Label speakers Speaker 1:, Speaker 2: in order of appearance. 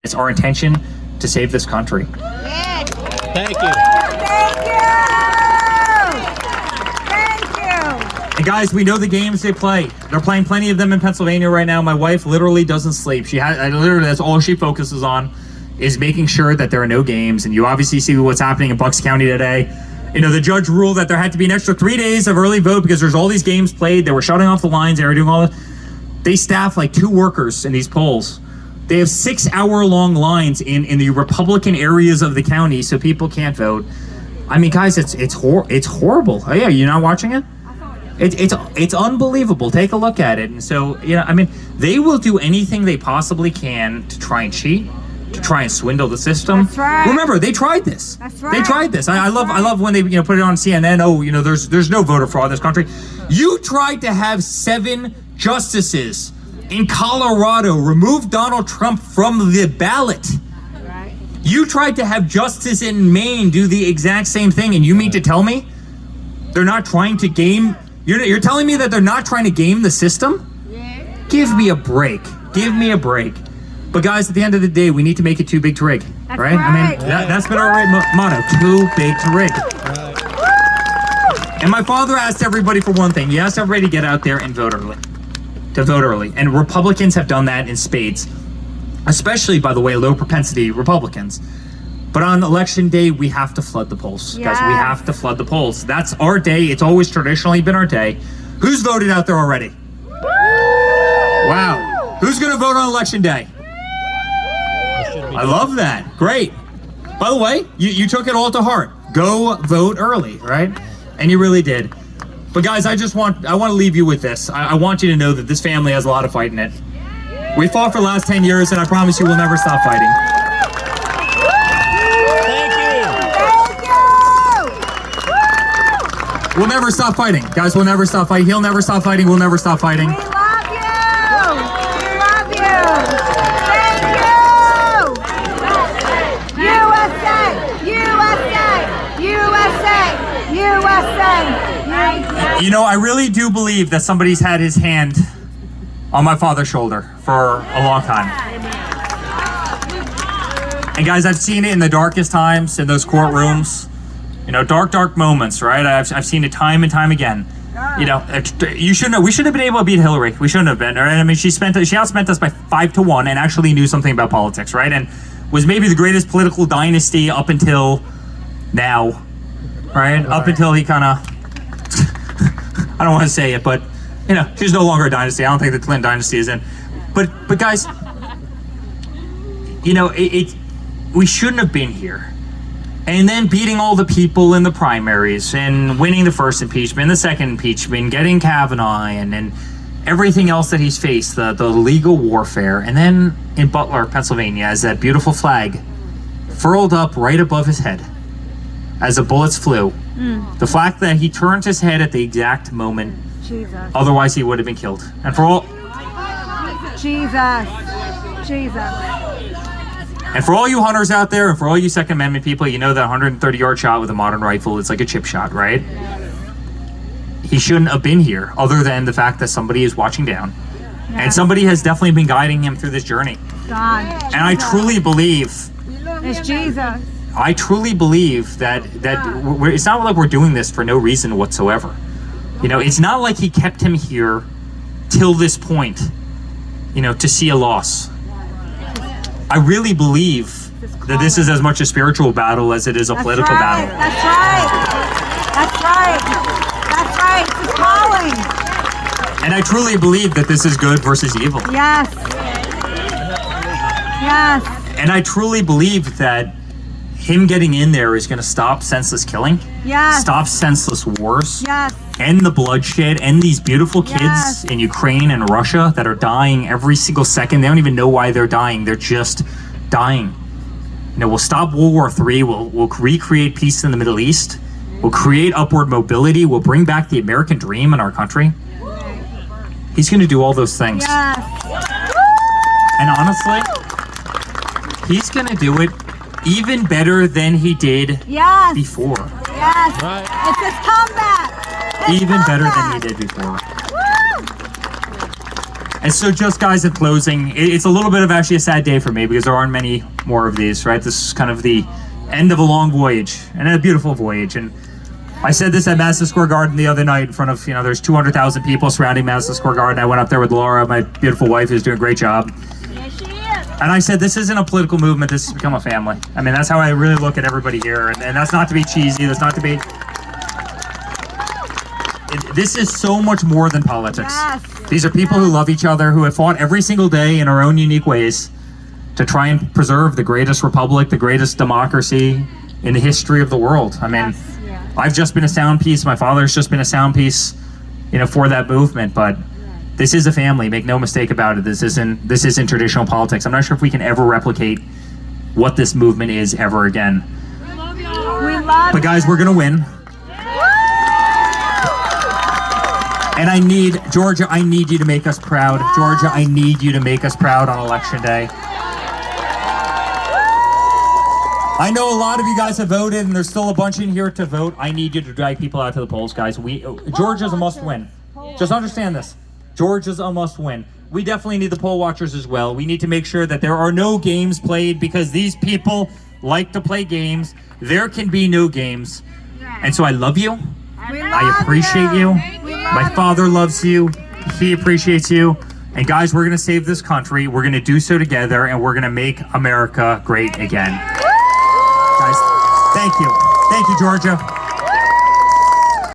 Speaker 1: It's our intention to save this country.
Speaker 2: Thank you.
Speaker 3: Thank you. Thank you.
Speaker 1: And guys, we know the games they play. They're playing plenty of them in Pennsylvania right now. My wife literally doesn't sleep. Literally, that's all she focuses on, is making sure that there are no games. And you obviously see what's happening in Bucks County today. You know, the judge ruled that there had to be an extra 3 days of early vote because there's all these games played. They were shutting off the lines. They were doing all that. They staff like 2 workers in these polls. They have 6-hour-long lines in the Republican areas of the county, so people can't vote. I mean, guys, it's horrible. Oh yeah, you're not watching it? It's unbelievable. Take a look at it. And so, you know, I mean, they will do anything they possibly can to try and cheat, to try and swindle the system.
Speaker 3: That's right.
Speaker 1: Remember, they tried this.
Speaker 3: That's right.
Speaker 1: They tried this. I love when they put it on CNN. Oh, you know, there's no voter fraud in this country. You tried to have 7 justices in Colorado remove Donald Trump from the ballot.
Speaker 3: Right.
Speaker 1: You tried to have justice in Maine do the exact same thing, and you mean to tell me they're not trying to game? You're telling me that they're not trying to game the system?
Speaker 3: Yeah.
Speaker 1: Give me a break. Give me a break. But guys, at the end of the day, we need to make it too big to rig,
Speaker 3: That's
Speaker 1: right? I mean,
Speaker 3: right.
Speaker 1: that's been our motto: too big to rig. And my father asked everybody for one thing. He asked everybody to get out there and vote early. To vote early. And Republicans have done that in spades. Especially, by the way, low propensity Republicans. But on election day, we have to flood the polls. Guys, we
Speaker 3: Yes.
Speaker 1: have to flood the polls. That's our day. It's always traditionally been our day. Who's voted out there already? Wow. Who's going to vote on election day? I love that. Great. By the way, you took it all to heart. Go vote early, right? And you really did. But guys, I want to leave you with this. I want you to know that this family has a lot of fight in it. We fought for the last 10 years, and I promise you we'll never stop fighting.
Speaker 2: Thank you.
Speaker 3: Thank you.
Speaker 1: We'll never stop fighting. Guys, we'll never stop fighting. He'll never stop fighting. We'll never stop fighting.
Speaker 3: We love you. We love you. Thank you. USA. USA. USA. USA.
Speaker 1: You know, I really do believe that somebody's had his hand on my father's shoulder for a long time. And guys, I've seen it in the darkest times in those courtrooms. You know, dark moments, right? I've seen it time and time again. You know, we shouldn't have been able to beat Hillary. We shouldn't have been, right? I mean, she outspent us by 5-1 and actually knew something about politics, right? And was maybe the greatest political dynasty up until now, right? Up until he kind of, I don't want to say it, but you know, she's no longer a dynasty. I don't think the Clinton dynasty is in. But guys, you know, we shouldn't have been here. And then beating all the people in the primaries and winning the first impeachment, the second impeachment, getting Kavanaugh and everything else that he's faced, the legal warfare. And then in Butler, Pennsylvania, as that beautiful flag furled up right above his head as the bullets flew. The fact that he turned his head at the exact moment,
Speaker 3: Jesus.
Speaker 1: otherwise he would have been killed. And for all you hunters out there, and for all you Second Amendment people, you know that 130-yard shot with a modern rifle, it's like a chip shot, right? He shouldn't have been here, other than the fact that somebody is watching down. And somebody has definitely been guiding him through this journey.
Speaker 3: God.
Speaker 1: And I truly believe
Speaker 3: It's Jesus.
Speaker 1: that it's not like we're doing this for no reason whatsoever. You know, it's not like he kept him here till this point, you know, to see a loss. I really believe that this is as much a spiritual battle as it is a political battle.
Speaker 3: That's right. It's his calling.
Speaker 1: And I truly believe that this is good versus evil.
Speaker 3: Yes. Yes.
Speaker 1: And I truly believe that him getting in there is going to stop senseless killing,
Speaker 3: Yes.
Speaker 1: stop senseless wars,
Speaker 3: Yes.
Speaker 1: end the bloodshed, end these beautiful kids
Speaker 3: Yes.
Speaker 1: in Ukraine and Russia that are dying every single second. They don't even know why they're dying. They're just dying. You know, we'll stop World War III. We'll recreate peace in the Middle East. We'll create upward mobility. We'll bring back the American dream in our country. He's going to do all those things.
Speaker 3: Yes.
Speaker 1: And honestly, he's going to do it even better than he did
Speaker 3: Yes.
Speaker 1: before.
Speaker 3: Yes.
Speaker 2: Right.
Speaker 3: It's his comeback.
Speaker 1: Even better than he did before.
Speaker 3: Woo!
Speaker 1: And so just guys in closing, it's a little bit of actually a sad day for me because there aren't many more of these, right? This is kind of the end of a long voyage and a beautiful voyage. And I said this at Madison Square Garden the other night in front of, there's 200,000 people surrounding Madison Square Garden. I went up there with Laura, my beautiful wife, who's doing a great job.
Speaker 3: Yes, she is.
Speaker 1: And I said, this isn't a political movement, this has become a family. I mean, that's how I really look at everybody here. And that's not to be cheesy, that's not to be... This is so much more than politics.
Speaker 3: Yes.
Speaker 1: These are people who love each other, who have fought every single day in our own unique ways to try and preserve the greatest republic, the greatest democracy in the history of the world. I mean,
Speaker 3: Yes, yeah.
Speaker 1: I've just been a sound piece. My father's just been a sound piece, for that movement. But this is a family. Make no mistake about it. This isn't traditional politics. I'm not sure if we can ever replicate what this movement is ever again.
Speaker 3: We love
Speaker 1: But guys, we're gonna win. And Georgia, I need you to make us proud. Georgia, I need you to make us proud on Election Day. I know a lot of you guys have voted, and there's still a bunch in here to vote. I need you to drag people out to the polls, guys. Georgia's a must-win. Just understand this. Georgia's a must-win. We definitely need the poll watchers as well. We need to make sure that there are no games played because these people like to play games. There can be no games. And so I love you. I appreciate you. My father loves you. He appreciates you. And guys, we're going to save this country. We're going to do so together, and we're going to make America great again. Guys, thank you. Thank you, Georgia.